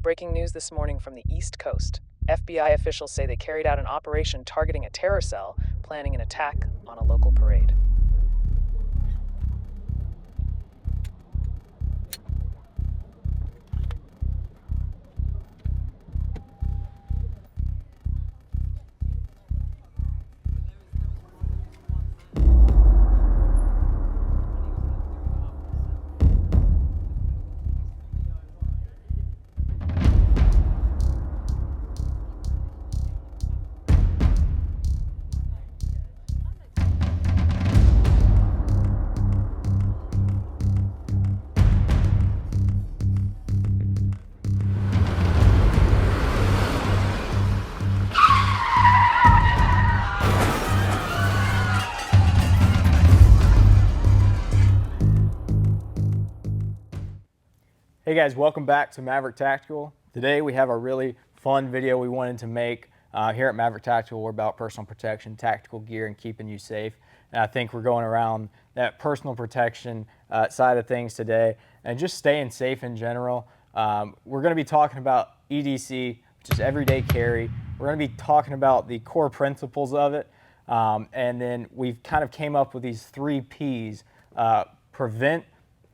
Breaking news this morning from the East Coast. FBI officials say they carried out an operation targeting a terror cell, planning an attack on a local parade. Hey guys, welcome back to Maverick Tactical. Today we have a really fun video we wanted to make. Here at Maverick Tactical, we're about personal protection, tactical gear, and keeping you safe. And I think we're going around that personal protection side of things today and just staying safe in general. We're going to be talking about EDC, which is everyday carry. We're going to be talking about the core principles of it. And then we've kind of came up with these 3 Ps, prevent,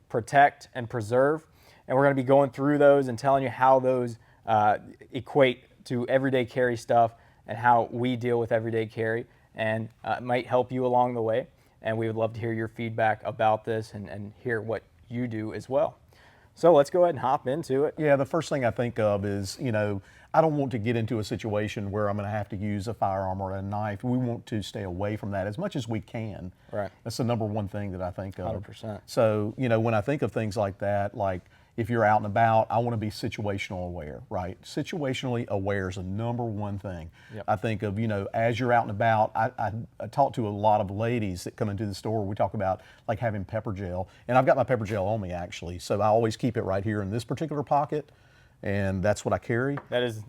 protect, and preserve. And we're going to be going through those and telling you how those equate to everyday carry stuff and how we deal with everyday carry, and it might help you along the way. And we would love to hear your feedback about this and hear what you do as well. So let's go ahead and hop into it. Yeah, the first thing I think of is, I don't want to get into a situation where I'm going to have to use a firearm or a knife. We want to stay away from that as much as we can. Right. That's the number one thing that I think of. 100%. So, when I think of things like that, like if you're out and about, I want to be situational aware, right? Situationally aware is the number one thing. Yep. I think of, as you're out and about, I talk to a lot of ladies that come into the store. We talk about like having pepper gel, and I've got my pepper gel on me actually. So I always keep it right here in this particular pocket, and that's what I carry. That is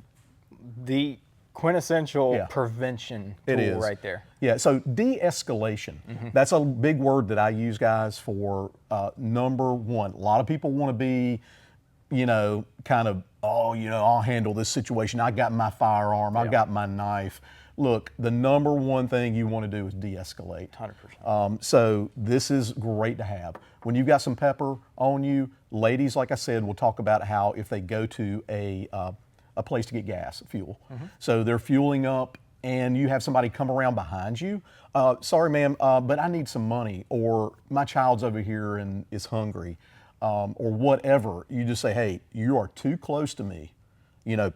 the quintessential prevention tool right there. Yeah, so de-escalation, that's a big word that I use, guys, for number one. A lot of people want to be, kind of, I'll handle this situation. I got my firearm, I got my knife. Look, the number one thing you want to do is de-escalate. 100%. So this is great to have. When you've got some pepper on you, ladies, like I said, we'll talk about how if they go to a place to get gas, fuel. So they're fueling up and you have somebody come around behind you. Sorry, ma'am, but I need some money, or my child's over here and is hungry, or whatever. You just say, hey, you are too close to me.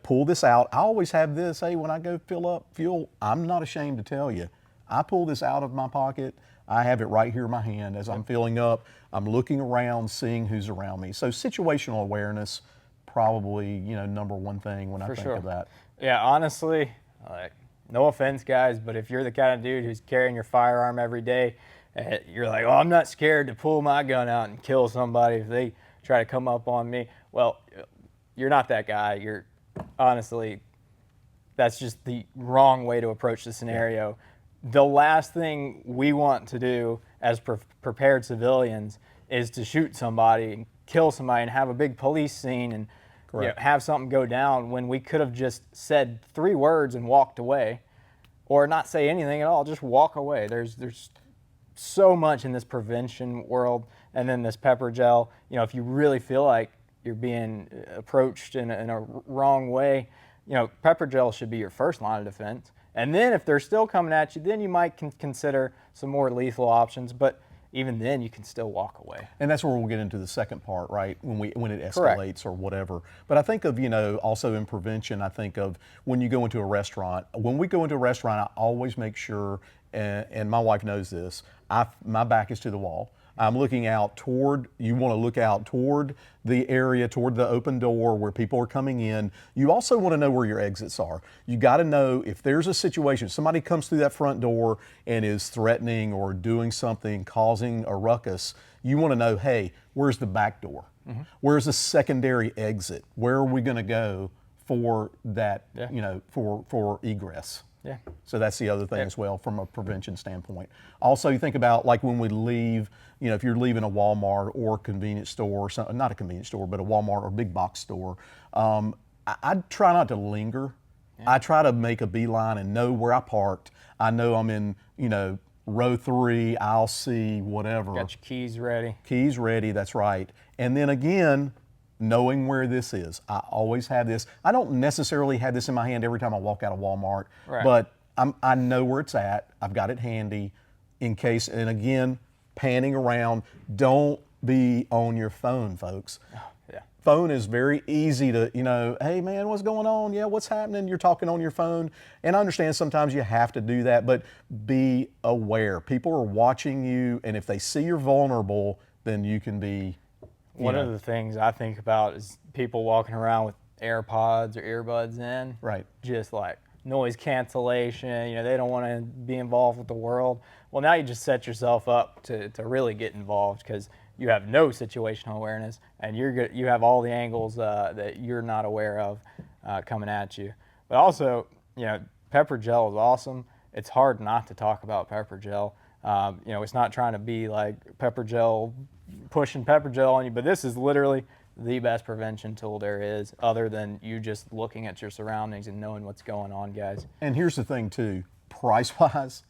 Pull this out. I always have this, hey, when I go fill up fuel, I'm not ashamed to tell you, I pull this out of my pocket. I have it right here in my hand as I'm filling up. I'm looking around, seeing who's around me. So situational awareness, probably, number one thing when I think of that. Yeah, honestly, no offense, guys, but if you're the kind of dude who's carrying your firearm every day, you're like, oh, I'm not scared to pull my gun out and kill somebody if they try to come up on me. Well, you're not that guy. You're honestly, that's just the wrong way to approach the scenario. The last thing we want to do as prepared civilians is to shoot somebody and kill somebody and have a big police scene and have something go down when we could have just said 3 words and walked away, or not say anything at all, just walk away. There's so much in this prevention world, and then this pepper gel. If you really feel like you're being approached in a wrong way, pepper gel should be your first line of defense. And then if they're still coming at you, then you might consider some more lethal options. But even then, you can still walk away. And that's where we'll get into the second part, right? When it escalates or whatever. But I think of, also in prevention, I think of when you go into a restaurant. When we go into a restaurant, I always make sure, and my wife knows this, my back is to the wall. I'm looking out toward, you want to look out toward the area, toward the open door where people are coming in. You also want to know where your exits are. You got to know if there's a situation, somebody comes through that front door and is threatening or doing something, causing a ruckus, you want to know, hey, where's the back door? Where's the secondary exit? Where are we going to go for that, for egress? Yeah. So that's the other thing as well from a prevention standpoint. Also, you think about like when we leave, if you're leaving a Walmart or convenience store, or something, not a convenience store, but a Walmart or big box store, I try not to linger. I try to make a beeline and know where I parked. I know I'm in, row 3, aisle C, whatever. Got your keys ready. Keys ready, that's right. And then again, knowing where this is. I always have this. I don't necessarily have this in my hand every time I walk out of Walmart, Right. but I know where it's at. I've got it handy in case, and again, panning around. Don't be on your phone, folks. Yeah. Phone is very easy to, hey man, what's going on? Yeah, what's happening? You're talking on your phone. And I understand sometimes you have to do that, but be aware. People are watching you, and if they see you're vulnerable, then you can be. One of the things I think about is people walking around with AirPods or earbuds in. Right. Just like noise cancellation, they don't want to be involved with the world. Well, now you just set yourself up to really get involved because you have no situational awareness and you have all the angles that you're not aware of coming at you. But also, pepper gel is awesome. It's hard not to talk about pepper gel. It's not trying to be like pepper gel, pushing pepper gel on you, but this is literally the best prevention tool there is, other than you just looking at your surroundings and knowing what's going on, guys. And here's the thing too, price-wise,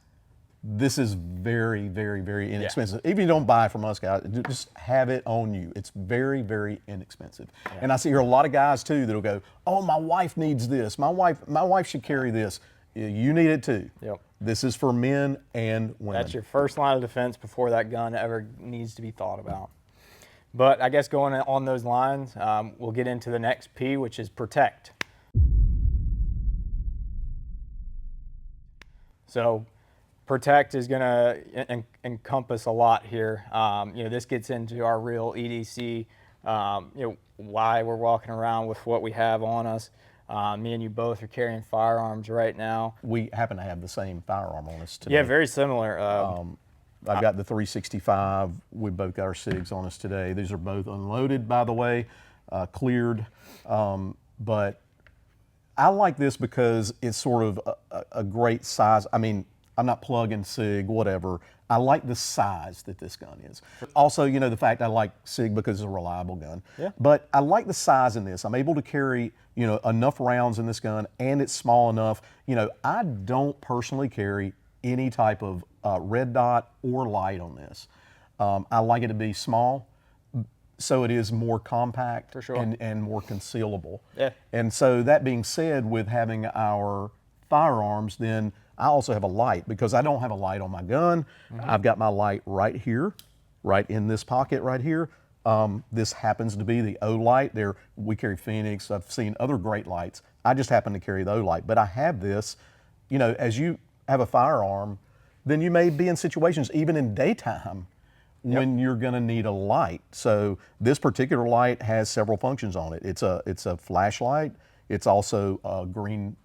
this is very, very, very inexpensive. Even if you don't buy it from us, guys, just have it on you. It's very, very inexpensive. Yeah. And I see here a lot of guys too that'll go, oh, my wife needs this. My wife should carry this. You need it too. Yep. This is for men and women. That's your first line of defense before that gun ever needs to be thought about. But I guess going on those lines, we'll get into the next P, which is protect. So protect is going to encompass a lot here. This gets into our real EDC, why we're walking around with what we have on us. Me and you both are carrying firearms right now. We happen to have the same firearm on us today. Yeah, very similar. I've got the 365. We both got our SIGs on us today. These are both unloaded, by the way, cleared. But I like this because it's sort of a great size. I mean, I'm not plugging SIG, whatever. I like the size that this gun is. Also, the fact I like SIG because it's a reliable gun. Yeah. But I like the size in this. I'm able to carry, enough rounds in this gun, and it's small enough. I don't personally carry any type of red dot or light on this. I like it to be small, so it is more compact. For sure. and more concealable. Yeah. And so that being said, with having our firearms, then I also have a light because I don't have a light on my gun. Mm-hmm. I've got my light right here, right in this pocket right here. This happens to be the O light. We carry Phoenix. I've seen other great lights. I just happen to carry the O light, but I have this. As you have a firearm, then you may be in situations even in daytime when you're going to need a light. So this particular light has several functions on it. It's a flashlight. It's also a green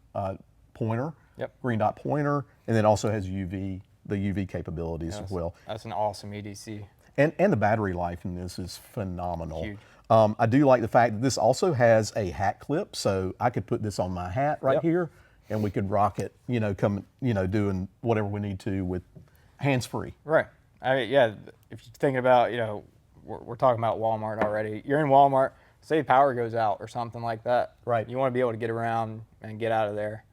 pointer. Yep. Green dot pointer, and then also has the UV capabilities as well. That's an awesome EDC. And the battery life in this is phenomenal. Huge. I do like the fact that this also has a hat clip, so I could put this on my hat right here, and we could rock it, doing whatever we need to with hands-free. Right. If you're thinking about, we're talking about Walmart already. You're in Walmart, say the power goes out or something like that. Right. You want to be able to get around and get out of there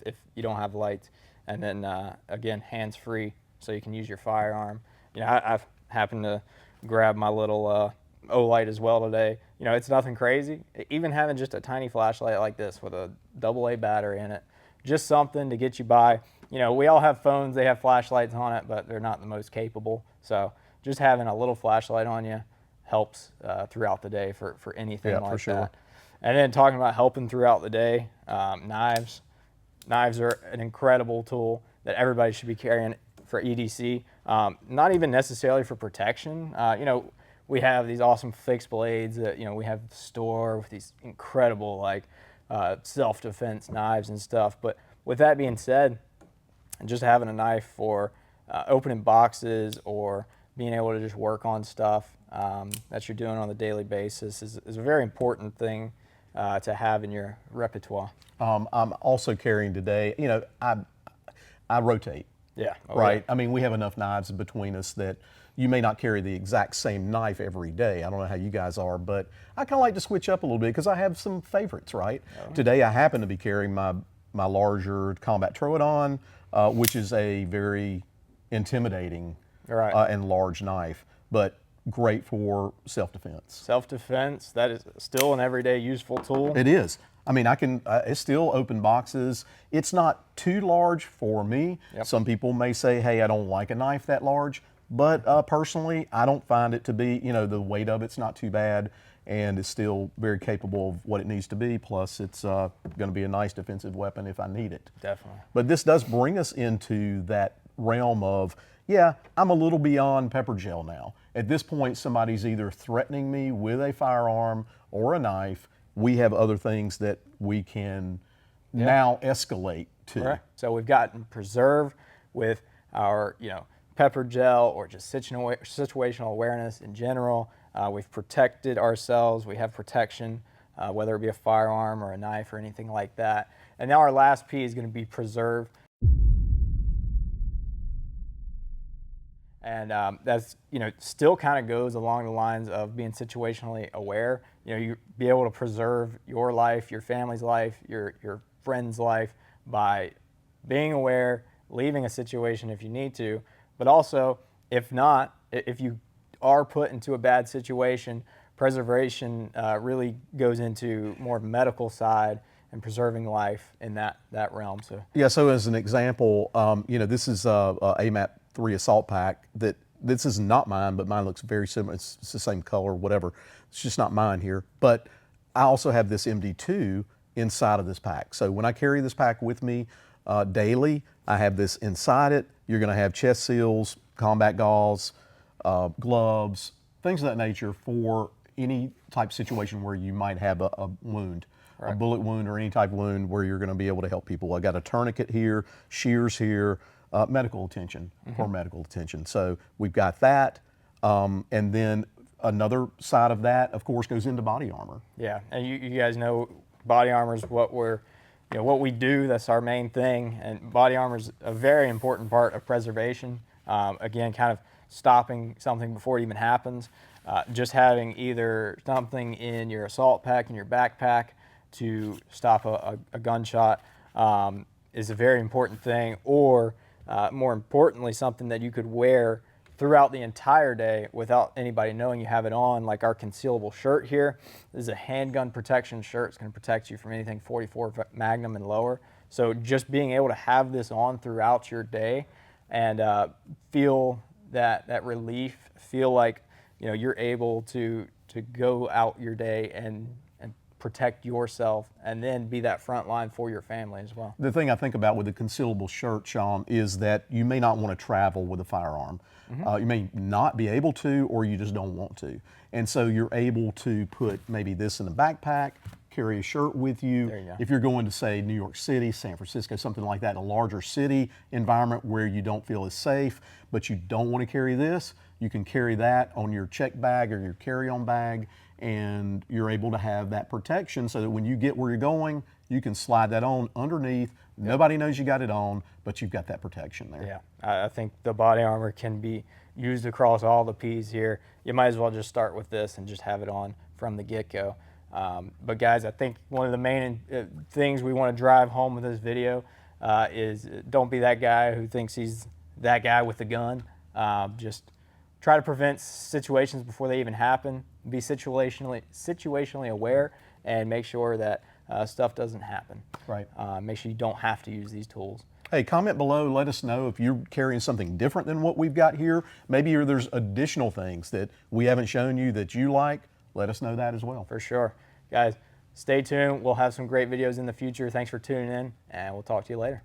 if you don't have lights. And then, again, hands-free, so you can use your firearm. I've happened to grab my little O-light as well today. It's nothing crazy. Even having just a tiny flashlight like this with a AA battery in it, just something to get you by. We all have phones, they have flashlights on it, but they're not the most capable. So just having a little flashlight on you helps throughout the day for anything like for sure. that. And then talking about helping throughout the day, knives. Knives are an incredible tool that everybody should be carrying for EDC. Not even necessarily for protection. We have these awesome fixed blades that we have at the store with these incredible self-defense knives and stuff. But with that being said, just having a knife for opening boxes or being able to just work on stuff that you're doing on a daily basis is a very important thing to have in your repertoire. I'm also carrying today, I rotate. Yeah. Right. I mean, we have enough knives between us that, you may not carry the exact same knife every day. I don't know how you guys are, but I kind of like to switch up a little bit because I have some favorites, right? Today I happen to be carrying my larger combat Troodon, which is a very intimidating and large knife, but great for self-defense. Self-defense, that is still an everyday useful tool. It is. I mean, it's still open boxes. It's not too large for me. Some people may say, hey, I don't like a knife that large, but personally, I don't find it to be, the weight of it's not too bad, and it's still very capable of what it needs to be. Plus, it's going to be a nice defensive weapon if I need it. Definitely. But this does bring us into that realm of, yeah, I'm a little beyond pepper gel now. At this point, somebody's either threatening me with a firearm or a knife. We have other things that we can now escalate to. Correct. So we've gotten preserve with our, pepper gel or just situational awareness in general. We've protected ourselves. We have protection, whether it be a firearm or a knife or anything like that. And now our last P is going to be preserve. And that's, still kind of goes along the lines of being situationally aware. You be able to preserve your life, your family's life, your friend's life by being aware, leaving a situation if you need to, but also, if not, if you are put into a bad situation, preservation really goes into more medical side and preserving life in that realm. So yeah. So as an example, this is a AMAP 3 assault pack this is not mine, but mine looks very similar. It's the same color, whatever. It's just not mine here. But I also have this MD2 inside of this pack. So when I carry this pack with me daily, I have this inside it. You're going to have chest seals, combat gauze, gloves, things of that nature for any type of situation where you might have a wound. A bullet wound or any type of wound where you're going to be able to help people. I got a tourniquet here, shears here, medical attention for medical attention. So we've got that, and then another side of that, of course, goes into body armor. Yeah, and you guys know body armor is what what we do. That's our main thing, and body armor is a very important part of preservation. Again, kind of stopping something before it even happens. Just having either something in your assault pack, in your backpack, to stop a gunshot is a very important thing, or more importantly, something that you could wear throughout the entire day without anybody knowing you have it on, like our concealable shirt here. This is a handgun protection shirt. It's going to protect you from anything 44 Magnum and lower. So just being able to have this on throughout your day and feel that relief, feel like you're able to go out your day and protect yourself, and then be that front line for your family as well. The thing I think about with the concealable shirt, Sean, is that you may not want to travel with a firearm. You may not be able to, or you just don't want to. And so you're able to put maybe this in a backpack, carry a shirt with you. There you go. If you're going to, say, New York City, San Francisco, something like that, a larger city environment where you don't feel as safe, but you don't want to carry this, you can carry that on your check bag or your carry-on bag, and you're able to have that protection so that when you get where you're going, you can slide that on underneath. Nobody knows you got it on, but you've got that protection there. Yeah, I think the body armor can be used across all the P's here. You might as well just start with this and just have it on from the get-go. But guys, I think one of the main things we want to drive home with this video is don't be that guy who thinks he's that guy with the gun. Just try to prevent situations before they even happen. Be situationally aware, and make sure that stuff doesn't happen. Right. Make sure you don't have to use these tools. Hey, comment below. Let us know if you're carrying something different than what we've got here. Maybe there's additional things that we haven't shown you that you like. Let us know that as well. For sure. Guys, stay tuned. We'll have some great videos in the future. Thanks for tuning in, and we'll talk to you later.